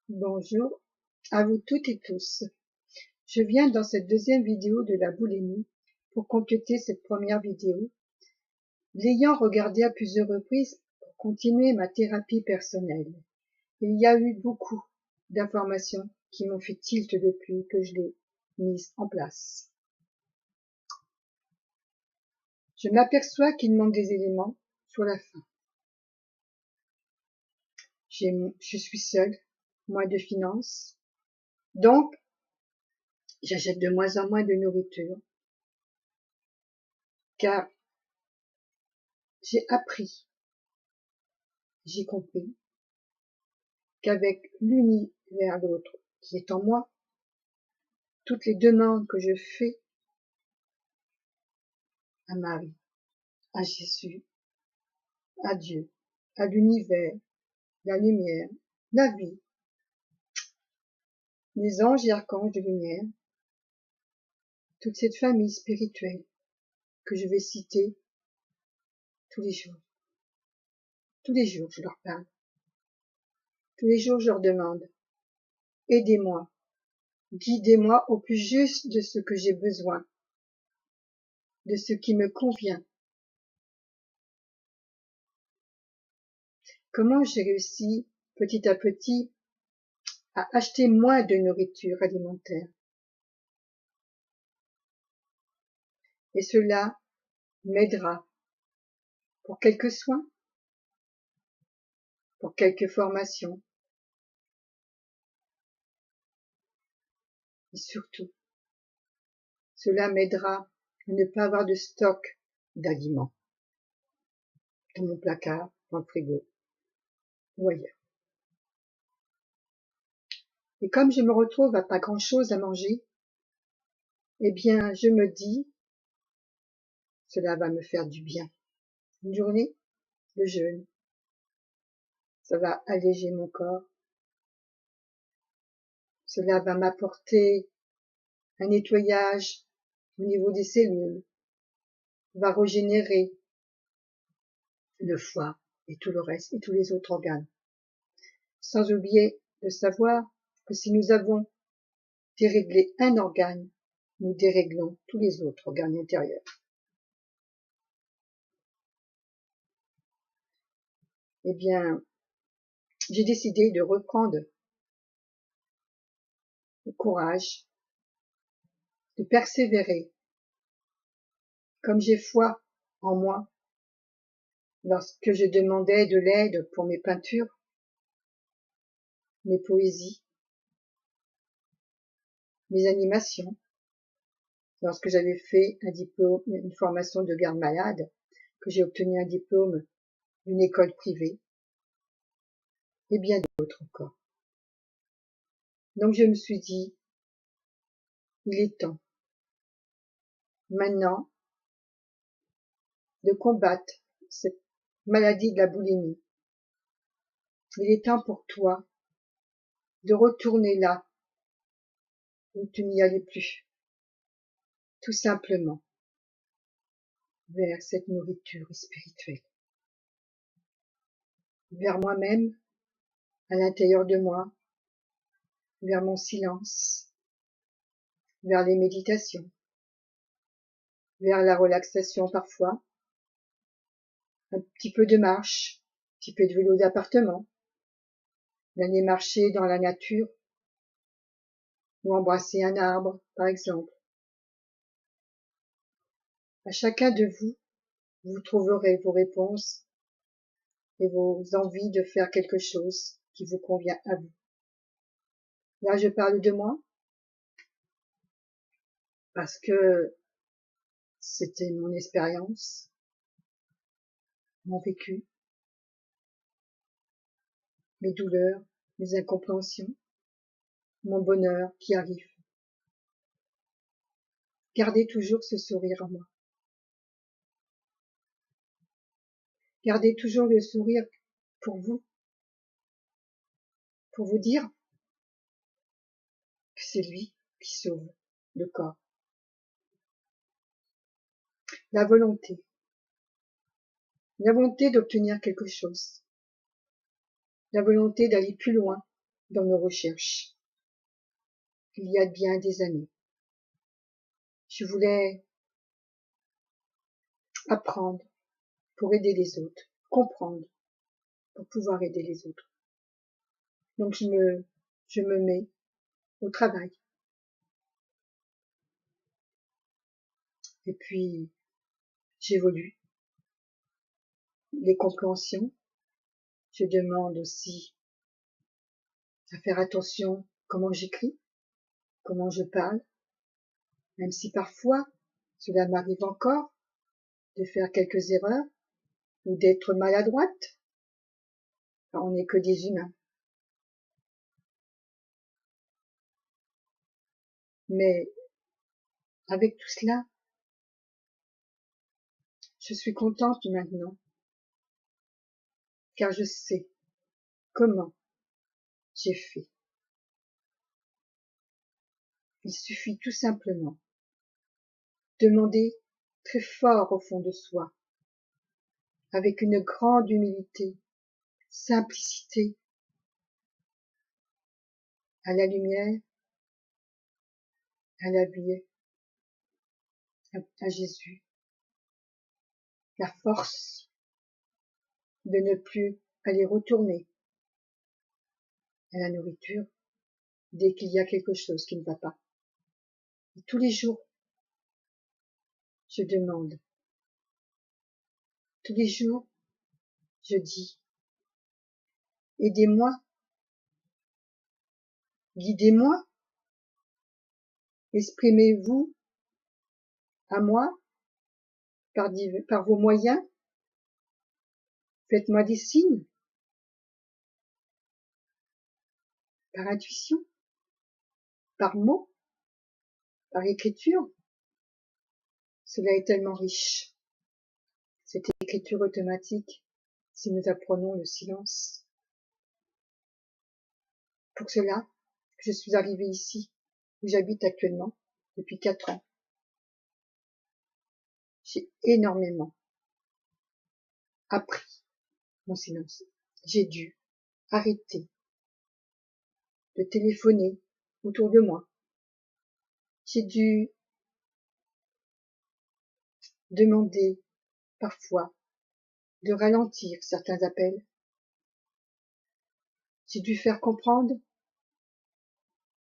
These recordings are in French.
Bonjour à vous toutes et tous. Je viens dans cette deuxième vidéo de la boulimie pour compléter cette première vidéo, l'ayant regardée à plusieurs reprises pour continuer ma thérapie personnelle. Il y a eu beaucoup d'informations qui m'ont fait tilt depuis que je l'ai mise en place. Je m'aperçois qu'il manque des éléments sur la fin. Je suis seule, moins de finances, donc j'achète de moins en moins de nourriture, car j'ai appris, j'ai compris qu'avec l'univers l'autre qui est en moi, toutes les demandes que je fais à Marie, à Jésus, à Dieu, à l'univers, la lumière, la vie, les anges et archanges de lumière, toute cette famille spirituelle que je vais citer tous les jours. Tous les jours, je leur parle. Tous les jours, je leur demande, aidez-moi, guidez-moi au plus juste de ce que j'ai besoin, de ce qui me convient. Comment j'ai réussi, petit à petit, à acheter moins de nourriture alimentaire. Et cela m'aidera pour quelques soins, pour quelques formations. Et surtout, cela m'aidera à ne pas avoir de stock d'aliments dans mon placard, dans le frigo ou ailleurs. Et comme je me retrouve à pas grand-chose à manger, eh bien, je me dis, cela va me faire du bien. Une journée de jeûne, ça va alléger mon corps. Cela va m'apporter un nettoyage au niveau des cellules, va régénérer le foie et tout le reste et tous les autres organes. Sans oublier de savoir que si nous avons déréglé un organe, nous déréglons tous les autres organes intérieurs. Eh bien, j'ai décidé de reprendre le courage, de persévérer. Comme j'ai foi en moi, lorsque je demandais de l'aide pour mes peintures, mes poésies, mes animations, lorsque j'avais fait un diplôme, une formation de garde malade, que j'ai obtenu un diplôme d'une école privée, et bien d'autres encore. Donc je me suis dit, il est temps, maintenant, de combattre cette maladie de la boulimie. Il est temps pour toi de retourner là où tu n'y allais plus, tout simplement, vers cette nourriture spirituelle, vers moi-même, à l'intérieur de moi, vers mon silence, vers les méditations, vers la relaxation parfois, un petit peu de marche, un petit peu de vélo d'appartement, d'aller marcher dans la nature, ou embrasser un arbre, par exemple. À chacun de vous, vous trouverez vos réponses et vos envies de faire quelque chose qui vous convient à vous. Là, je parle de moi parce que c'était mon expérience, mon vécu, mes douleurs, mes incompréhensions, mon bonheur qui arrive. Gardez toujours ce sourire en moi. Gardez toujours le sourire pour vous dire que c'est lui qui sauve le corps. La volonté d'obtenir quelque chose, la volonté d'aller plus loin, dans nos recherches, il y a bien des années. Je voulais apprendre pour aider les autres, comprendre pour pouvoir aider les autres. Donc je me mets au travail. Et puis j'évolue. Les compréhensions. Je demande aussi à faire attention comment j'écris, comment je parle, même si parfois cela m'arrive encore de faire quelques erreurs ou d'être maladroite. Enfin, on n'est que des humains. Mais avec tout cela, je suis contente maintenant, car je sais comment j'ai fait. Il suffit tout simplement de demander très fort au fond de soi, avec une grande humilité, simplicité, à la lumière, à la vie, à Jésus, la force de ne plus aller retourner à la nourriture dès qu'il y a quelque chose qui ne va pas. Et tous les jours, je demande. Tous les jours, je dis, aidez-moi, guidez-moi, exprimez-vous à moi par vos moyens, faites-moi des signes, par intuition, par mots, par écriture. Cela est tellement riche, cette écriture automatique, si nous apprenons le silence. Pour cela, je suis arrivée ici, où j'habite actuellement, depuis 4 ans. J'ai énormément appris mon silence. J'ai dû arrêter de téléphoner autour de moi. J'ai dû demander parfois de ralentir certains appels. J'ai dû faire comprendre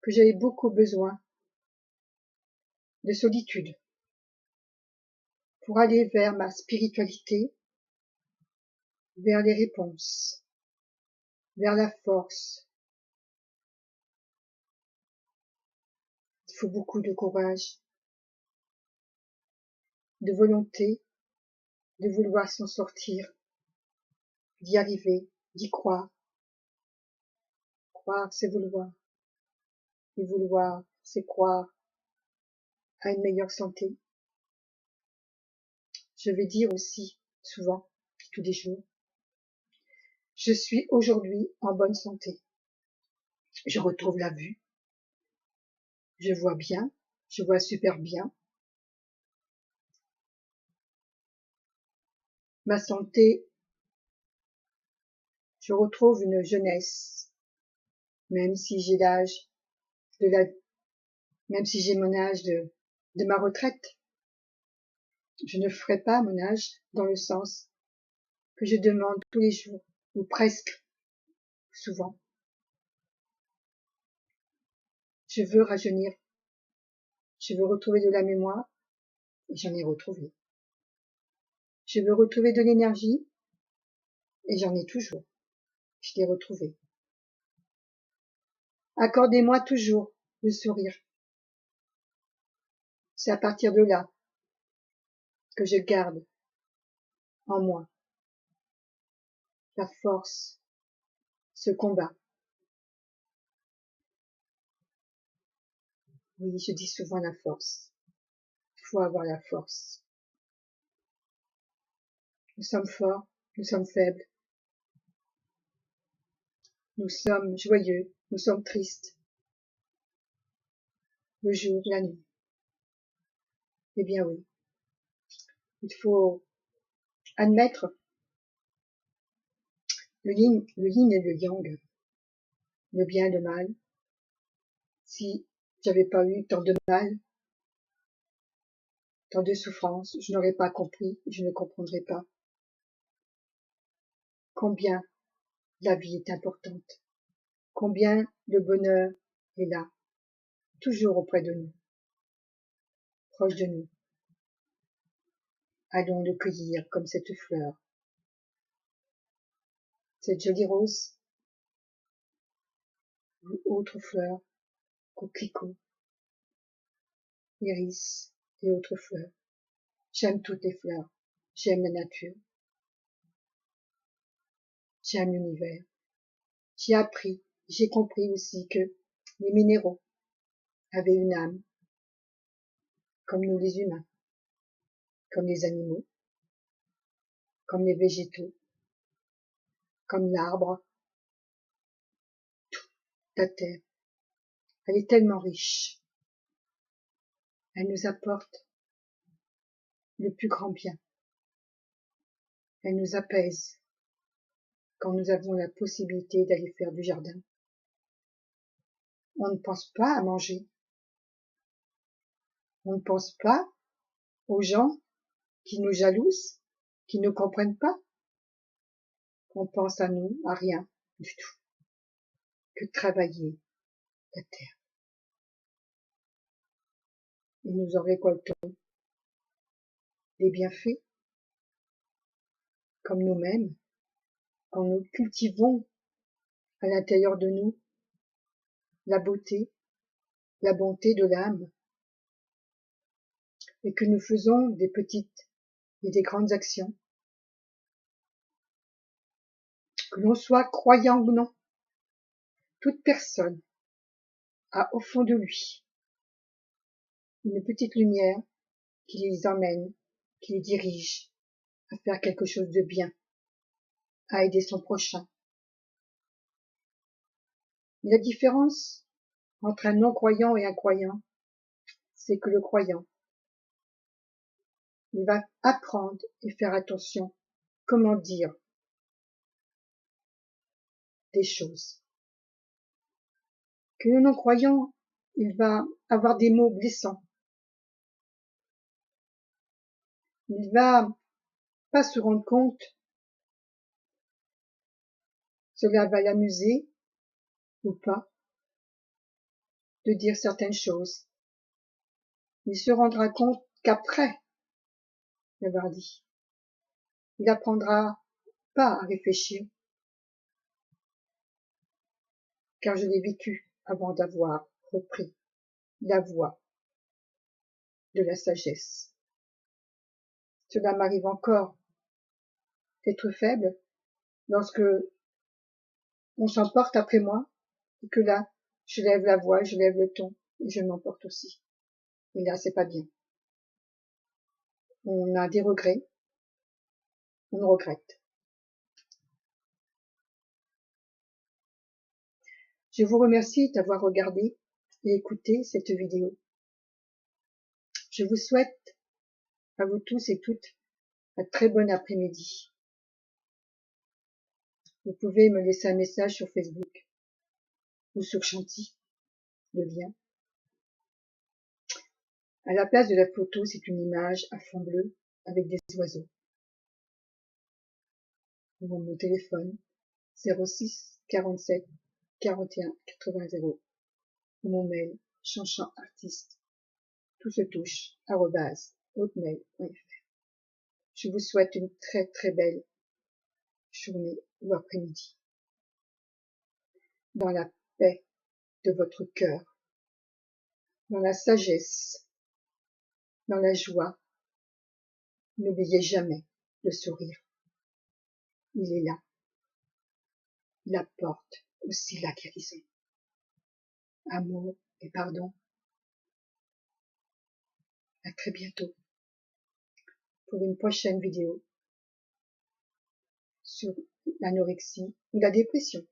que j'avais beaucoup besoin de solitude pour aller vers ma spiritualité, vers les réponses, vers la force. Il faut beaucoup de courage, de volonté, de vouloir s'en sortir, d'y arriver, d'y croire. Croire, c'est vouloir. Et vouloir, c'est croire à une meilleure santé. Je vais dire aussi, souvent, tous les jours, je suis aujourd'hui en bonne santé. Je retrouve la vue. Je vois bien. Je vois super bien. Ma santé, je retrouve une jeunesse. Même si j'ai l'âge de la, même si j'ai mon âge de ma retraite. Je ne ferai pas mon âge dans le sens que je demande tous les jours, ou presque, souvent. Je veux rajeunir. Je veux retrouver de la mémoire, et j'en ai retrouvé. Je veux retrouver de l'énergie, et j'en ai toujours. Je l'ai retrouvé. Accordez-moi toujours le sourire. C'est à partir de là que je garde en moi la force, ce combat. Oui, je dis souvent la force. Il faut avoir la force. Nous sommes forts, nous sommes faibles. Nous sommes joyeux, nous sommes tristes. Le jour, la nuit. Eh bien oui, il faut admettre le yin et le yang. le bien et le mal. Si j'avais pas eu tant de mal, tant de souffrance, je n'aurais pas compris, je ne comprendrais pas combien la vie est importante, combien le bonheur est là, toujours auprès de nous, proche de nous. Allons le cueillir comme cette fleur, cette jolie rose, ou autre fleur, coquelicot, iris et autres fleurs. J'aime toutes les fleurs, j'aime la nature, j'aime l'univers. J'ai appris, j'ai compris aussi que les minéraux avaient une âme, comme nous les humains, comme les animaux, comme les végétaux, comme l'arbre, la terre. Elle est tellement riche. Elle nous apporte le plus grand bien. Elle nous apaise quand nous avons la possibilité d'aller faire du jardin. On ne pense pas à manger. On ne pense pas aux gens qui nous jalousent, qui ne comprennent pas. On pense à nous, à rien du tout, que travailler la terre. Et nous en récoltons des bienfaits, comme nous-mêmes, quand nous cultivons à l'intérieur de nous la beauté, la bonté de l'âme, et que nous faisons des petites et des grandes actions, que l'on soit croyant ou non, toute personne a au fond de lui une petite lumière qui les emmène, qui les dirige à faire quelque chose de bien, à aider son prochain. Et la différence entre un non-croyant et un croyant, c'est que le croyant, il va apprendre et faire attention comment dire des choses. Que le non-croyant, il va avoir des mots blessants. Il va pas se rendre compte, cela va l'amuser ou pas, de dire certaines choses. Il se rendra compte qu'après l'avoir dit, il apprendra pas à réfléchir, car je l'ai vécu avant d'avoir repris la voie de la sagesse. Cela m'arrive encore d'être faible lorsque on s'emporte après moi et que là, je lève la voix, je lève le ton et je m'emporte aussi. Et là, c'est pas bien. On a des regrets, on regrette. Je vous remercie d'avoir regardé et écouté cette vidéo. Je vous souhaite à vous tous et toutes un très bon après-midi. Vous pouvez me laisser un message sur Facebook ou sur Chanty, le lien. À la place de la photo, c'est une image à fond bleu avec des oiseaux. Ou mon téléphone 06 47 41 80 0. Ou mon mail chanchanartiste, tout se touche, @hotmail.fr. Je vous souhaite une très très belle journée ou après-midi, dans la paix de votre cœur, dans la sagesse, dans la joie. N'oubliez jamais le sourire. Il est là. Il apporte aussi la guérison. Amour et pardon. À très bientôt pour une prochaine vidéo sur l'anorexie ou la dépression.